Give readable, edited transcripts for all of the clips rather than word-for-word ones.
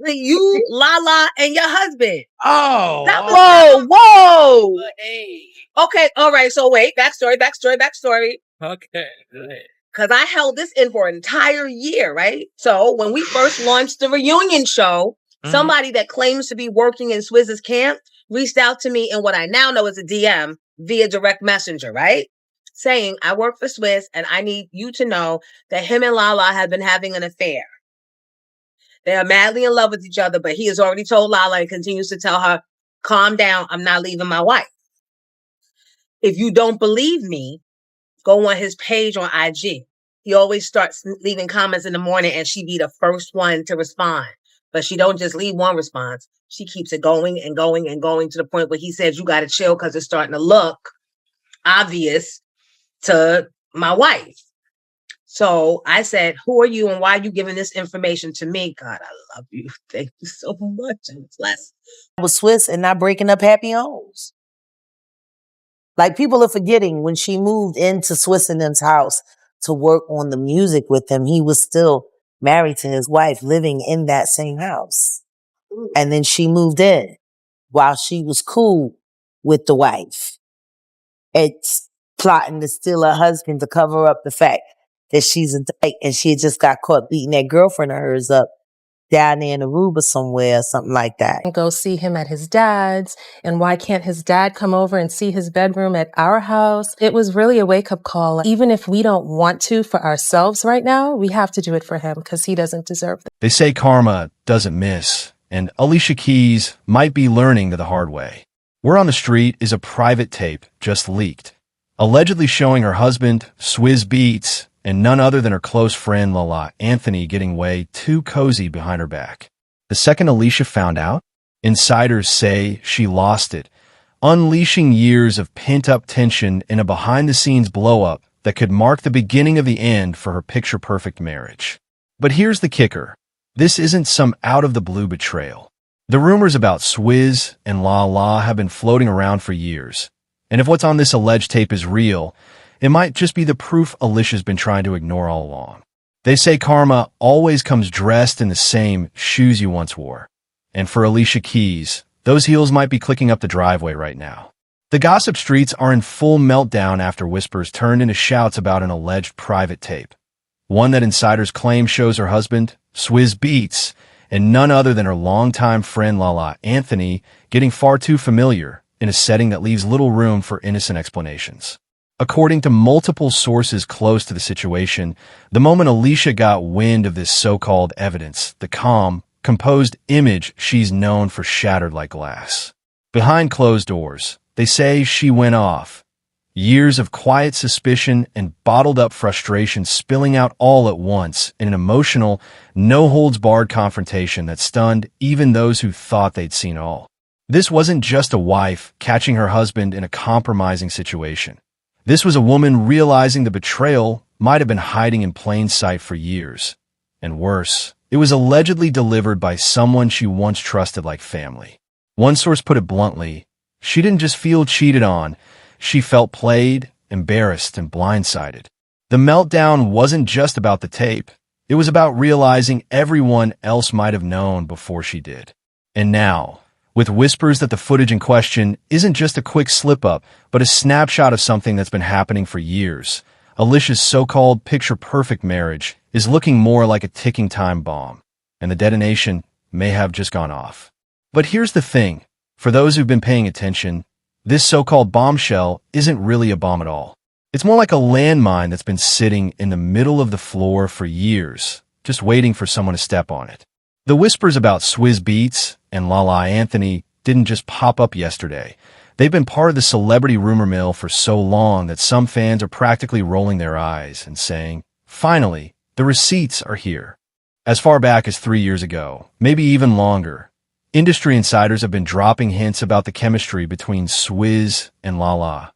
You, Lala, and your husband. Oh. Whoa. Hey. Okay, all right. So wait, backstory. Okay. Because I held this in for an entire year, right? So when we first launched the reunion show, somebody that claims to be working in Swizz's camp reached out to me in what I now know is a DM via direct messenger, right? Saying, I work for Swizz and I need you to know that him and Lala have been having an affair. They are madly in love with each other, but he has already told Lala and continues to tell her, calm down, I'm not leaving my wife. If you don't believe me, go on his page on IG. He always starts leaving comments in the morning and she be the first one to respond. But she don't just leave one response. She keeps it going and going and going to the point where he says, you got to chill because it's starting to look obvious to my wife. So I said, who are you and why are you giving this information to me? God, I love you. Thank you so much. And it's less. Was Swizz and not breaking up happy homes. Like, people are forgetting when she moved into Swizz and them's house to work on the music with him, he was still married to his wife, living in that same house. And then she moved in while she was cool with the wife. It's plotting to steal her husband to cover up the fact that she's a dyke and she had just got caught beating that girlfriend of hers up down there in Aruba somewhere or something like that. Go see him at his dad's, and why can't his dad come over and see his bedroom at our house? It was really a wake-up call. Even if we don't want to for ourselves right now, we have to do it for him because he doesn't deserve that. They say karma doesn't miss, and Alicia Keys might be learning the hard way. Word on the street is a private tape just leaked, allegedly showing her husband, Swizz Beatz, and none other than her close friend Lala, Anthony, getting way too cozy behind her back. The second Alicia found out, insiders say she lost it, unleashing years of pent-up tension in a behind-the-scenes blow-up that could mark the beginning of the end for her picture-perfect marriage. But here's the kicker. This isn't some out-of-the-blue betrayal. The rumors about Swizz and Lala have been floating around for years, and if what's on this alleged tape is real, it might just be the proof Alicia's been trying to ignore all along. They say karma always comes dressed in the same shoes you once wore. And for Alicia Keys, those heels might be clicking up the driveway right now. The gossip streets are in full meltdown after whispers turned into shouts about an alleged private tape. One that insiders claim shows her husband, Swizz Beatz, and none other than her longtime friend Lala, Anthony, getting far too familiar in a setting that leaves little room for innocent explanations. According to multiple sources close to the situation, the moment Alicia got wind of this so-called evidence, the calm, composed image she's known for shattered like glass. Behind closed doors, they say she went off. Years of quiet suspicion and bottled-up frustration spilling out all at once in an emotional, no-holds-barred confrontation that stunned even those who thought they'd seen all. This wasn't just a wife catching her husband in a compromising situation. This was a woman realizing the betrayal might have been hiding in plain sight for years. And worse, it was allegedly delivered by someone she once trusted like family. One source put it bluntly, she didn't just feel cheated on, she felt played, embarrassed, and blindsided. The meltdown wasn't just about the tape. It was about realizing everyone else might have known before she did. And now, with whispers that the footage in question isn't just a quick slip-up, but a snapshot of something that's been happening for years, Alicia's so-called picture-perfect marriage is looking more like a ticking time bomb, and the detonation may have just gone off. But here's the thing. For those who've been paying attention, this so-called bombshell isn't really a bomb at all. It's more like a landmine that's been sitting in the middle of the floor for years, just waiting for someone to step on it. The whispers about Swizz Beatz and Lala Anthony didn't just pop up yesterday. They've been part of the celebrity rumor mill for so long that some fans are practically rolling their eyes and saying, finally, the receipts are here. As far back as 3 years ago, maybe even longer, industry insiders have been dropping hints about the chemistry between Swizz and Lala,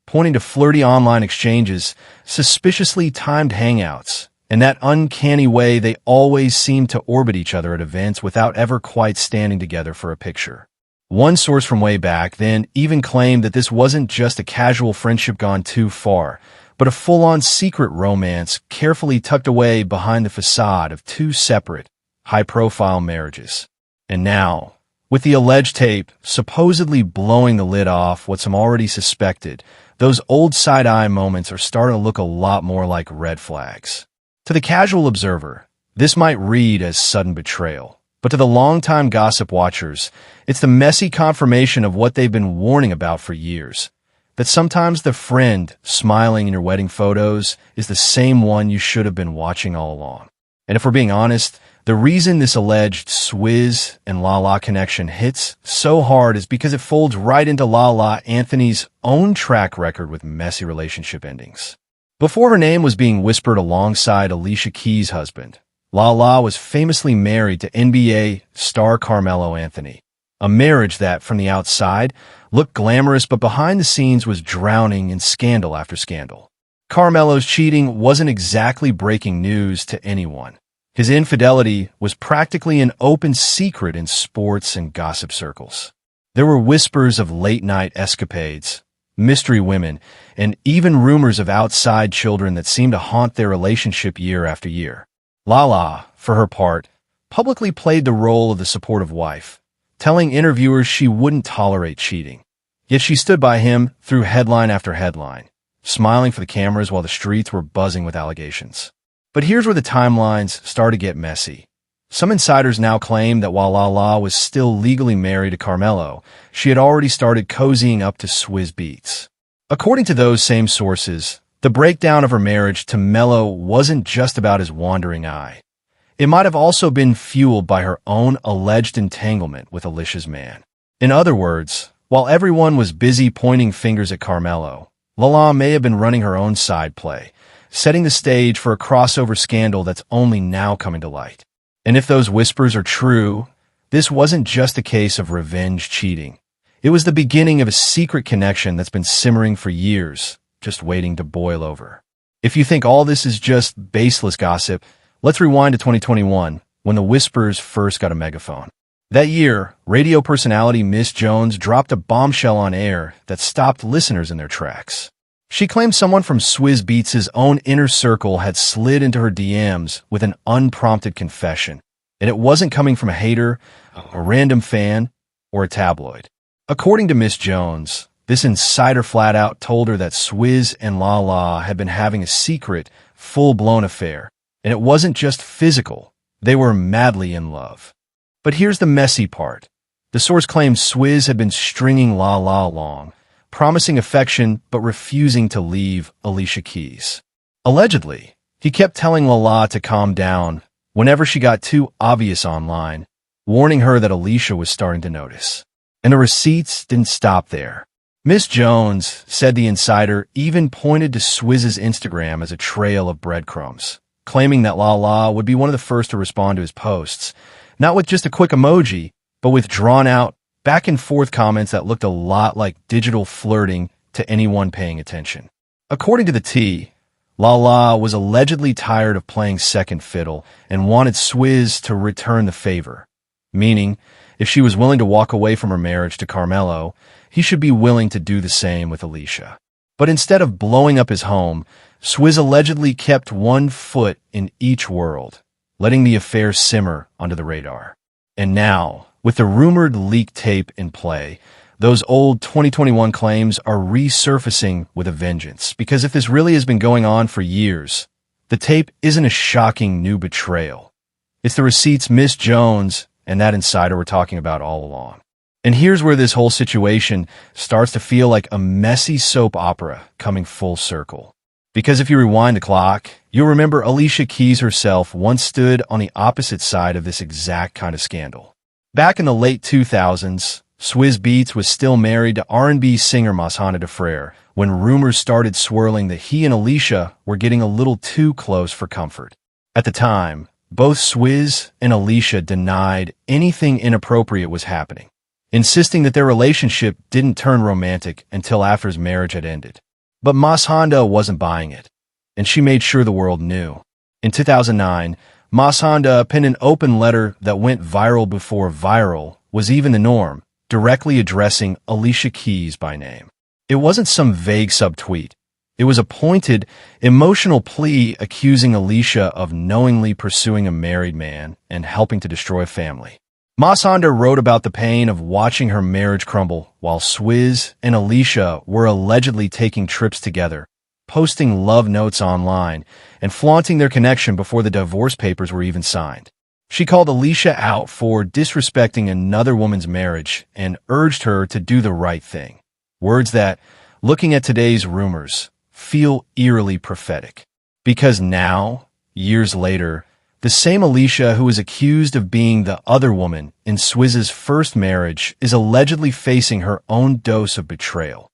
pointing to flirty online exchanges, suspiciously timed hangouts, and that uncanny way they always seem to orbit each other at events without ever quite standing together for a picture. One source from way back then even claimed that this wasn't just a casual friendship gone too far, but a full-on secret romance carefully tucked away behind the facade of two separate, high-profile marriages. And now, with the alleged tape supposedly blowing the lid off what some already suspected, those old side-eye moments are starting to look a lot more like red flags. To the casual observer, this might read as sudden betrayal, but to the longtime gossip watchers, it's the messy confirmation of what they've been warning about for years. That sometimes the friend smiling in your wedding photos is the same one you should have been watching all along. And if we're being honest, the reason this alleged Swizz and Lala connection hits so hard is because it folds right into Lala Anthony's own track record with messy relationship endings. Before her name was being whispered alongside Alicia Keys' husband, Lala was famously married to NBA star Carmelo Anthony. A marriage that, from the outside, looked glamorous but behind the scenes was drowning in scandal after scandal. Carmelo's cheating wasn't exactly breaking news to anyone. His infidelity was practically an open secret in sports and gossip circles. There were whispers of late-night escapades, mystery women, and even rumors of outside children that seemed to haunt their relationship year after year. Lala, for her part, publicly played the role of the supportive wife, telling interviewers she wouldn't tolerate cheating. Yet she stood by him through headline after headline, smiling for the cameras while the streets were buzzing with allegations. But here's where the timelines start to get messy. Some insiders now claim that while Lala was still legally married to Carmelo, she had already started cozying up to Swizz Beatz. According to those same sources, the breakdown of her marriage to Melo wasn't just about his wandering eye. It might have also been fueled by her own alleged entanglement with Alicia's man. In other words, while everyone was busy pointing fingers at Carmelo, Lala may have been running her own side play, setting the stage for a crossover scandal that's only now coming to light. And if those whispers are true, this wasn't just a case of revenge cheating. It was the beginning of a secret connection that's been simmering for years, just waiting to boil over. If you think all this is just baseless gossip, let's rewind to 2021, when the whispers first got a megaphone. That year, radio personality Miss Jones dropped a bombshell on air that stopped listeners in their tracks. She claimed someone from Swizz Beatz's own inner circle had slid into her DMs with an unprompted confession, and it wasn't coming from a hater, a random fan, or a tabloid. According to Miss Jones, this insider flat out told her that Swizz and Lala had been having a secret, full-blown affair, and it wasn't just physical, they were madly in love. But here's the messy part. The source claims Swizz had been stringing Lala along, promising affection but refusing to leave Alicia Keys. Allegedly, he kept telling Lala to calm down whenever she got too obvious online, warning her that Alicia was starting to notice. And the receipts didn't stop there. Miss Jones said the insider even pointed to Swizz's Instagram as a trail of breadcrumbs, claiming that Lala would be one of the first to respond to his posts, not with just a quick emoji, but with drawn-out, back-and-forth comments that looked a lot like digital flirting to anyone paying attention. According to the T, Lala was allegedly tired of playing second fiddle and wanted Swizz to return the favor, meaning if she was willing to walk away from her marriage to Carmelo, he should be willing to do the same with Alicia. But instead of blowing up his home, Swizz allegedly kept one foot in each world, letting the affair simmer under the radar. And now, with the rumored leaked tape in play, those old 2021 claims are resurfacing with a vengeance, because if this really has been going on for years, the tape isn't a shocking new betrayal. It's the receipts Miss Jones and that insider were talking about all along. And here's where this whole situation starts to feel like a messy soap opera coming full circle. Because if you rewind the clock, you'll remember Alicia Keys herself once stood on the opposite side of this exact kind of scandal. Back in the late 2000s, Swizz Beatz was still married to R&B singer Mashonda DeFrere when rumors started swirling that he and Alicia were getting a little too close for comfort. At the time, both Swizz and Alicia denied anything inappropriate was happening, insisting that their relationship didn't turn romantic until after his marriage had ended. But Mashonda wasn't buying it, and she made sure the world knew. In 2009, Mashonda penned an open letter that went viral before viral was even the norm, directly addressing Alicia Keys by name. It wasn't some vague subtweet. It was a pointed, emotional plea accusing Alicia of knowingly pursuing a married man and helping to destroy a family. Mas Honda wrote about the pain of watching her marriage crumble while Swizz and Alicia were allegedly taking trips together, posting love notes online, and flaunting their connection before the divorce papers were even signed. She called Alicia out for disrespecting another woman's marriage and urged her to do the right thing. Words that, looking at today's rumors, feel eerily prophetic. Because now, years later, the same Alicia who was accused of being the other woman in Swizz's first marriage is allegedly facing her own dose of betrayal,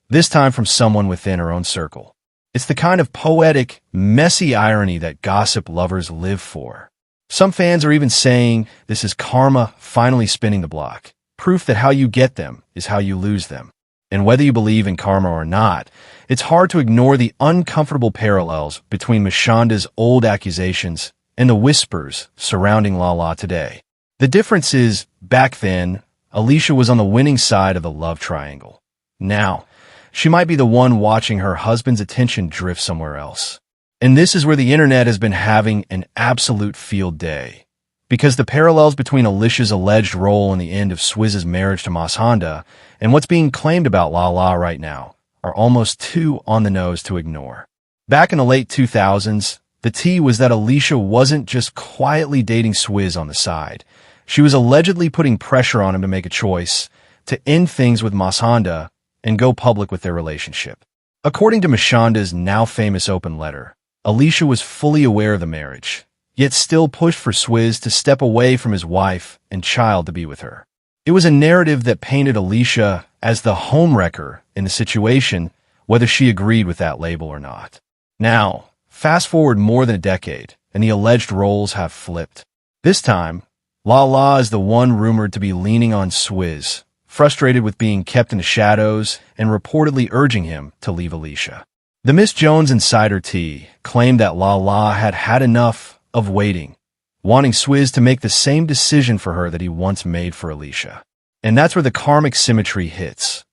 this time from someone within her own circle. It's the kind of poetic, messy irony that gossip lovers live for. Some fans are even saying this is karma finally spinning the block, proof that how you get them is how you lose them. And whether you believe in karma or not, it's hard to ignore the uncomfortable parallels between Mashonda's old accusations and the whispers surrounding Lala today. The difference is, back then, Alicia was on the winning side of the love triangle. Now, she might be the one watching her husband's attention drift somewhere else. And this is where the internet has been having an absolute field day. Because the parallels between Alicia's alleged role in the end of Swizz's marriage to Mas Honda and what's being claimed about Lala right now are almost too on the nose to ignore. Back in the late 2000s, the tea was that Alicia wasn't just quietly dating Swizz on the side. She was allegedly putting pressure on him to make a choice, to end things with Mas Honda and go public with their relationship. According to Mashonda's now famous open letter, Alicia was fully aware of the marriage, yet still pushed for Swizz to step away from his wife and child to be with her. It was a narrative that painted Alicia as the homewrecker in the situation, whether she agreed with that label or not. Now, fast forward more than a decade, and the alleged roles have flipped. This time, Lala is the one rumored to be leaning on Swizz, frustrated with being kept in the shadows and reportedly urging him to leave Alicia. The Miss Jones Insider Tea claimed that Lala had had enough of waiting, wanting Swizz to make the same decision for her that he once made for Alicia. And that's where the karmic symmetry hits.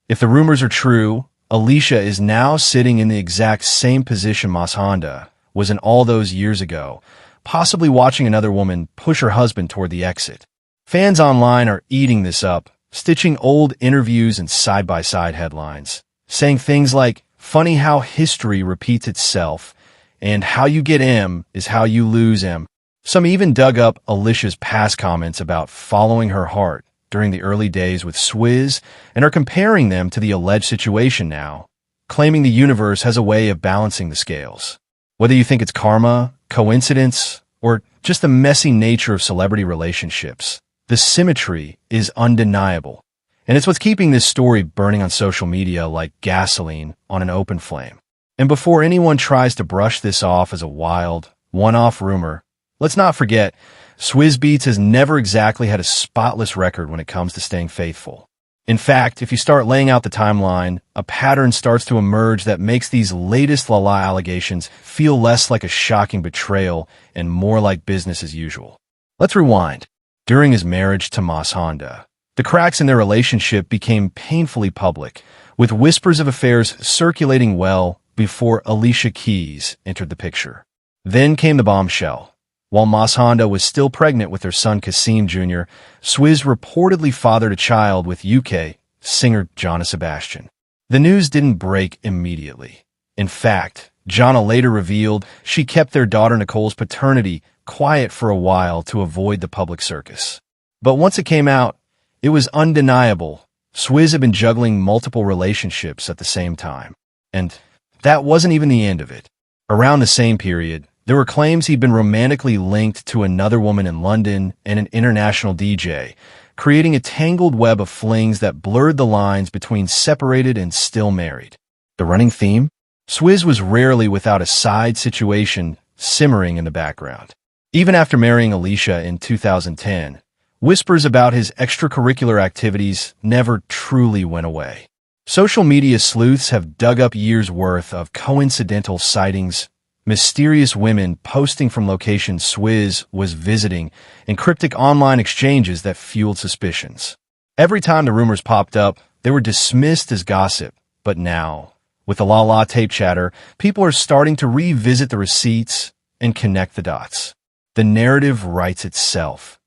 If the rumors are true, Alicia is now sitting in the exact same position Mas Honda was in all those years ago, possibly watching another woman push her husband toward the exit. Fans online are eating this up, stitching old interviews and side-by-side headlines, saying things like, "Funny how history repeats itself," and "How you get M is how you lose M." Some even dug up Alicia's past comments about following her heart during the early days with Swizz and are comparing them to the alleged situation now, claiming the universe has a way of balancing the scales. Whether you think it's karma, coincidence, or just the messy nature of celebrity relationships, the symmetry is undeniable. And it's what's keeping this story burning on social media like gasoline on an open flame. And before anyone tries to brush this off as a wild, one-off rumor, let's not forget, Swizz Beatz has never exactly had a spotless record when it comes to staying faithful. In fact, if you start laying out the timeline, a pattern starts to emerge that makes these latest Lala allegations feel less like a shocking betrayal and more like business as usual. Let's rewind. During his marriage to Mas Honda, the cracks in their relationship became painfully public, with whispers of affairs circulating well before Alicia Keys entered the picture. Then came the bombshell. While Mas Honda was still pregnant with their son Kasim Jr., Swizz reportedly fathered a child with UK singer Jonna Sebastian. The news didn't break immediately. In fact, Jonna later revealed she kept their daughter Nicole's paternity quiet for a while to avoid the public circus. But once it came out, it was undeniable. Swizz had been juggling multiple relationships at the same time. And that wasn't even the end of it. Around the same period, there were claims he'd been romantically linked to another woman in London and an international DJ, creating a tangled web of flings that blurred the lines between separated and still married. The running theme? Swizz was rarely without a side situation simmering in the background. Even after marrying Alicia in 2010, whispers about his extracurricular activities never truly went away. Social media sleuths have dug up years' worth of coincidental sightings, mysterious women posting from locations Swizz was visiting, and cryptic online exchanges that fueled suspicions. Every time the rumors popped up, they were dismissed as gossip. But now, with the Lala tape chatter, people are starting to revisit the receipts and connect the dots. The narrative writes itself.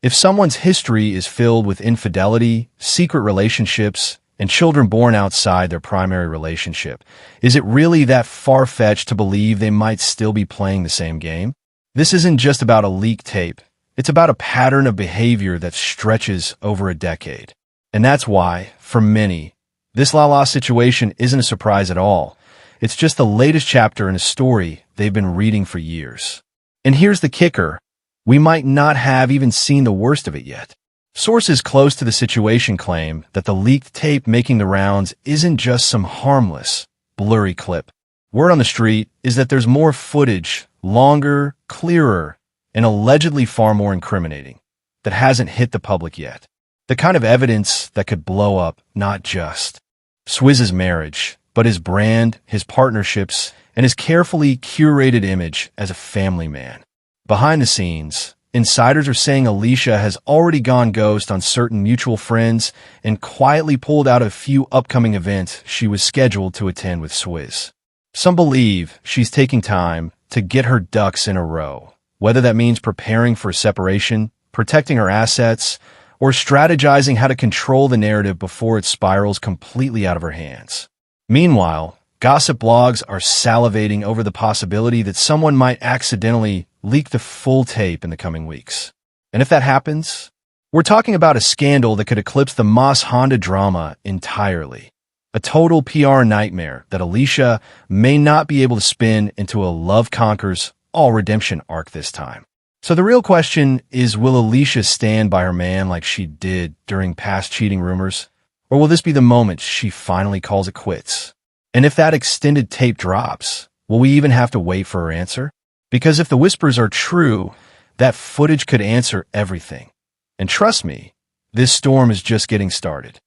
If someone's history is filled with infidelity, secret relationships, and children born outside their primary relationship, is it really that far-fetched to believe they might still be playing the same game? This isn't just about a leaked tape. It's about a pattern of behavior that stretches over a decade. And that's why, for many, this Lala situation isn't a surprise at all. It's just the latest chapter in a story they've been reading for years. And here's the kicker. We might not have even seen the worst of it yet. Sources close to the situation claim that the leaked tape making the rounds isn't just some harmless, blurry clip. Word on the street is that there's more footage, longer, clearer, and allegedly far more incriminating, that hasn't hit the public yet. The kind of evidence that could blow up not just Swizz's marriage, but his brand, his partnerships, and his carefully curated image as a family man. Behind the scenes, insiders are saying Alicia has already gone ghost on certain mutual friends and quietly pulled out a few upcoming events she was scheduled to attend with Swizz. Some believe she's taking time to get her ducks in a row, whether that means preparing for a separation, protecting her assets, or strategizing how to control the narrative before it spirals completely out of her hands. Meanwhile, gossip blogs are salivating over the possibility that someone might accidentally leak the full tape in the coming weeks. And if that happens, we're talking about a scandal that could eclipse the Moss Honda drama entirely. A total PR nightmare that Alicia may not be able to spin into a love conquers all redemption arc this time. So the real question is, will Alicia stand by her man like she did during past cheating rumors? Or will this be the moment she finally calls it quits? And if that extended tape drops, will we even have to wait for her answer? Because if the whispers are true, that footage could answer everything. And trust me, this storm is just getting started.